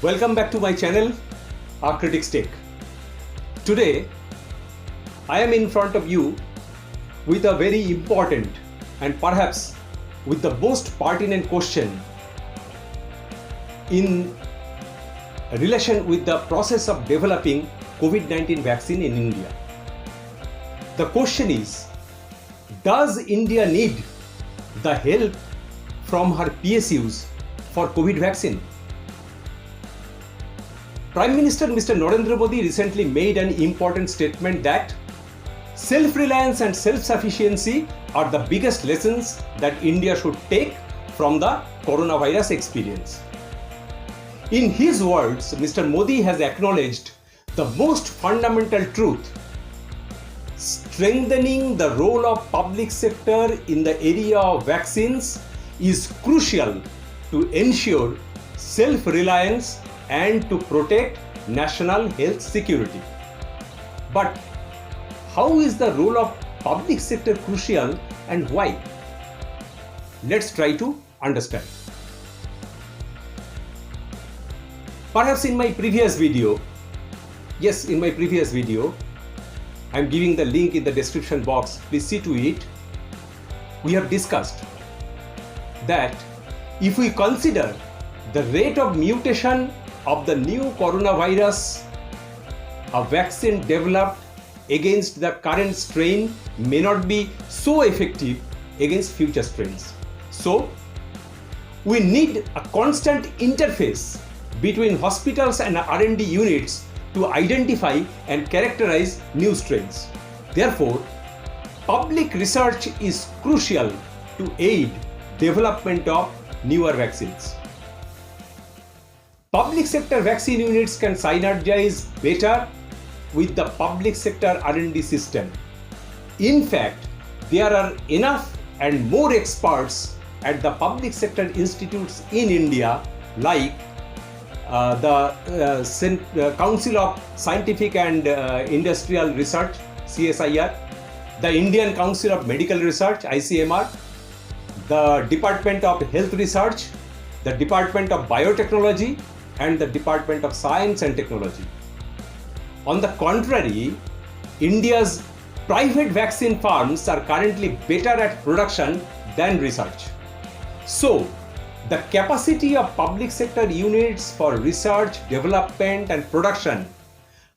Welcome back to my channel, Our Critics Take. Today, I am in front of you with a very important and perhaps with the most pertinent question in relation with the process of developing COVID-19 vaccine in India. The question is, does India need the help from her PSUs for COVID vaccine? Prime Minister Mr. Narendra Modi recently made an important statement that self-reliance and self-sufficiency are the biggest lessons that India should take from the coronavirus experience. In his words, Mr. Modi has acknowledged the most fundamental truth: strengthening the role of public sector in the area of vaccines is crucial to ensure self-reliance and to protect national health security. But how is the role of public sector crucial and why? Let's try to understand. Perhaps in my previous video, I'm giving the link in the description box, please see to it. We have discussed that if we consider the rate of mutation of the new coronavirus, a vaccine developed against the current strain may not be so effective against future strains. So, we need a constant interface between hospitals and R&D units to identify and characterize new strains. Therefore, public research is crucial to aid development of newer vaccines. Public sector vaccine units can synergize better with the public sector R&D system. In fact, there are enough and more experts at the public sector institutes in India, like the Council of Scientific and Industrial Research, CSIR, the Indian Council of Medical Research, ICMR, the Department of Health Research, the Department of Biotechnology, and the Department of Science and Technology. On the contrary, India's private vaccine firms are currently better at production than research. So, the capacity of public sector units for research, development and production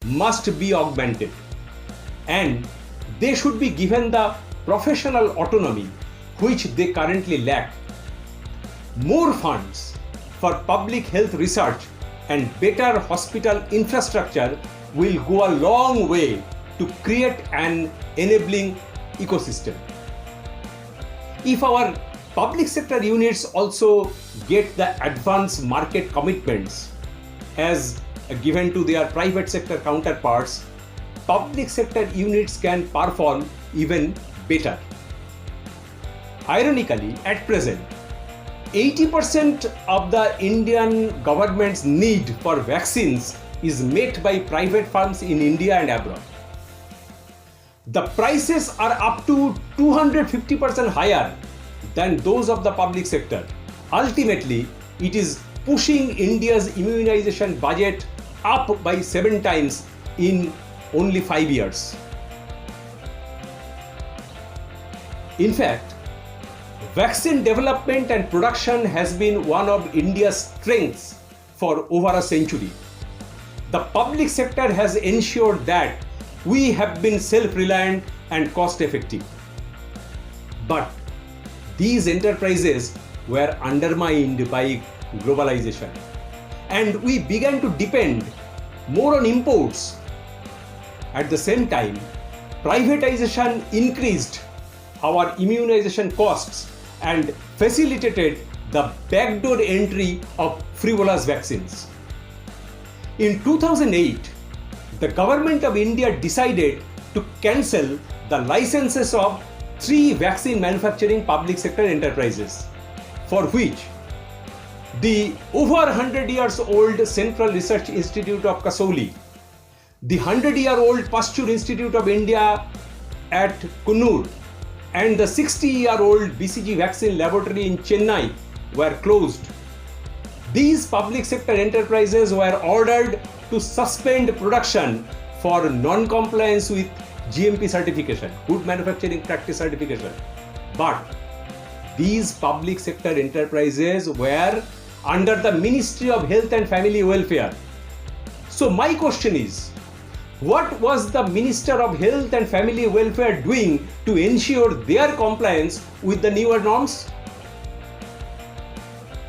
must be augmented, and they should be given the professional autonomy which they currently lack. More funds for public health research and better hospital infrastructure will go a long way to create an enabling ecosystem. If our public sector units also get the advanced market commitments as given to their private sector counterparts, public sector units can perform even better. Ironically, at present, 80% of the Indian government's need for vaccines is met by private firms in India and abroad. The prices are up to 250% higher than those of the public sector. Ultimately, it is pushing India's immunization budget up by 7 times in only 5 years. In fact, vaccine development and production has been one of India's strengths for over a century. The public sector has ensured that we have been self-reliant and cost-effective. But these enterprises were undermined by globalization, and we began to depend more on imports. At the same time, privatization increased our immunization costs and facilitated the backdoor entry of frivolous vaccines. In 2008, the government of India decided to cancel the licenses of 3 vaccine manufacturing public sector enterprises, for which the over 100 years old Central Research Institute of Kasauli, the 100-year-old Pasteur Institute of India at Coonoor, and the 60-year-old BCG vaccine laboratory in Chennai were closed. These public sector enterprises were ordered to suspend production for non-compliance with GMP certification, Good Manufacturing Practice certification. But these public sector enterprises were under the Ministry of Health and Family Welfare. So my question is, what was the Minister of Health and Family Welfare doing to ensure their compliance with the newer norms?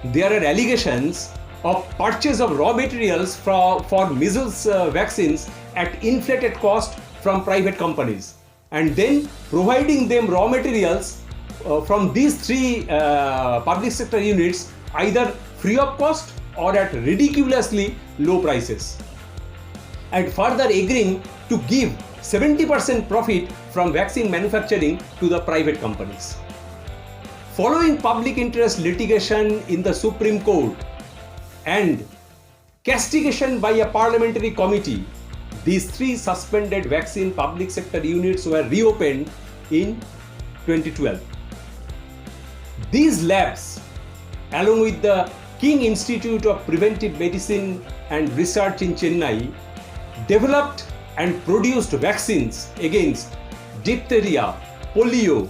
There are allegations of purchase of raw materials for measles vaccines at inflated cost from private companies, and then providing them raw materials from these three public sector units either free of cost or at ridiculously low prices, and further agreeing to give 70% profit from vaccine manufacturing to the private companies. Following public interest litigation in the Supreme Court and castigation by a parliamentary committee, these three suspended vaccine public sector units were reopened in 2012. These labs, along with the King Institute of Preventive Medicine and Research in Chennai, developed and produced vaccines against diphtheria, polio,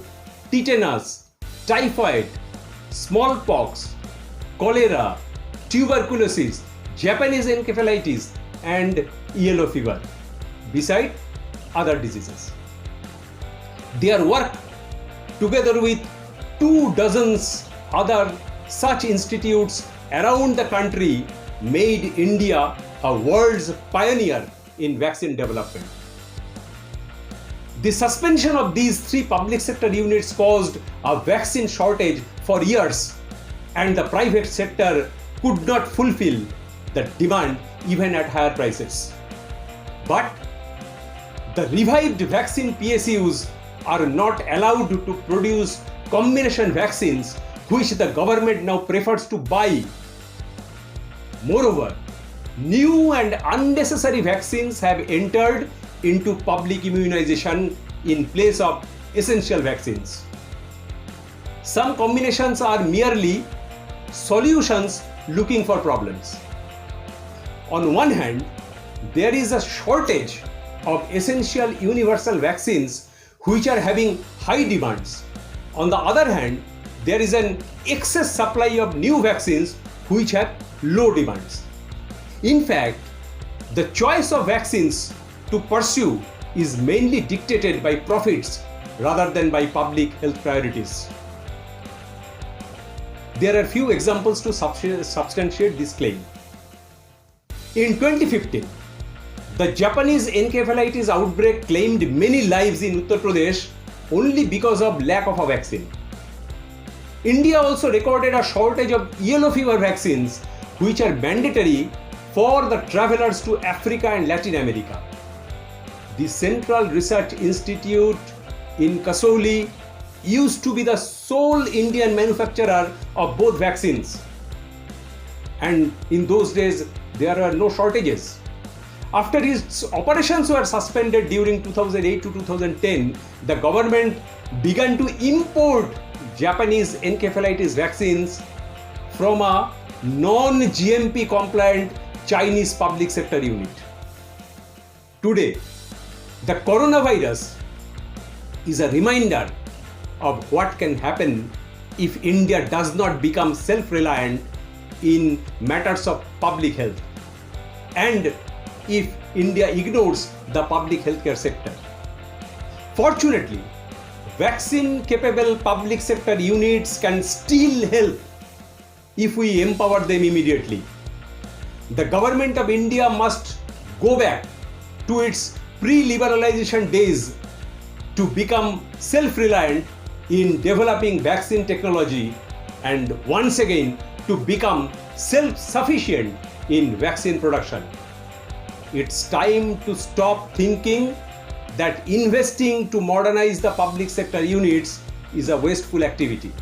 tetanus, typhoid, smallpox, cholera, tuberculosis, Japanese encephalitis, and yellow fever, beside other diseases. Their work, together with 24 other such institutes around the country, made India a world's pioneer in vaccine development. The suspension of these three public sector units caused a vaccine shortage for years, and the private sector could not fulfill the demand even at higher prices. But the revived vaccine PSUs are not allowed to produce combination vaccines, which the government now prefers to buy. Moreover, new and unnecessary vaccines have entered into public immunization in place of essential vaccines. Some combinations are merely solutions looking for problems. On one hand, there is a shortage of essential universal vaccines which are having high demands. On the other hand, there is an excess supply of new vaccines which have low demands. In fact, the choice of vaccines to pursue is mainly dictated by profits rather than by public health priorities. There are few examples to substantiate this claim. In 2015, the Japanese encephalitis outbreak claimed many lives in Uttar Pradesh only because of lack of a vaccine. India also recorded a shortage of yellow fever vaccines, which are mandatory for the travelers to Africa and Latin America. The Central Research Institute in Kasauli used to be the sole Indian manufacturer of both vaccines, and in those days there were no shortages. After its operations were suspended during 2008 to 2010, the government began to import Japanese encephalitis vaccines from a non-GMP compliant Chinese public sector unit. Today, the coronavirus is a reminder of what can happen if India does not become self-reliant in matters of public health, and if India ignores the public healthcare sector. Fortunately, vaccine-capable public sector units can still help if we empower them immediately. The government of India must go back to its pre-liberalization days to become self-reliant in developing vaccine technology, and once again to become self-sufficient in vaccine production. It's time to stop thinking that investing to modernize the public sector units is a wasteful activity.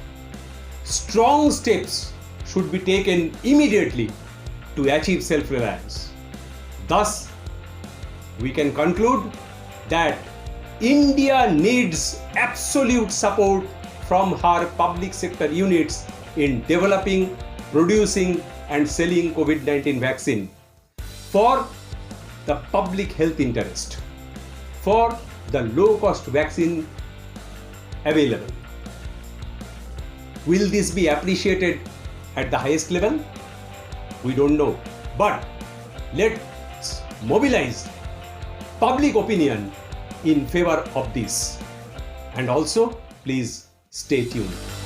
Strong steps should be taken immediately to achieve self-reliance. Thus, we can conclude that India needs absolute support from her public sector units in developing, producing, and selling COVID-19 vaccine for the public health interest, for the low-cost vaccine available. Will this be appreciated at the highest level? We don't know. But let's mobilize public opinion in favor of this. And also, please stay tuned.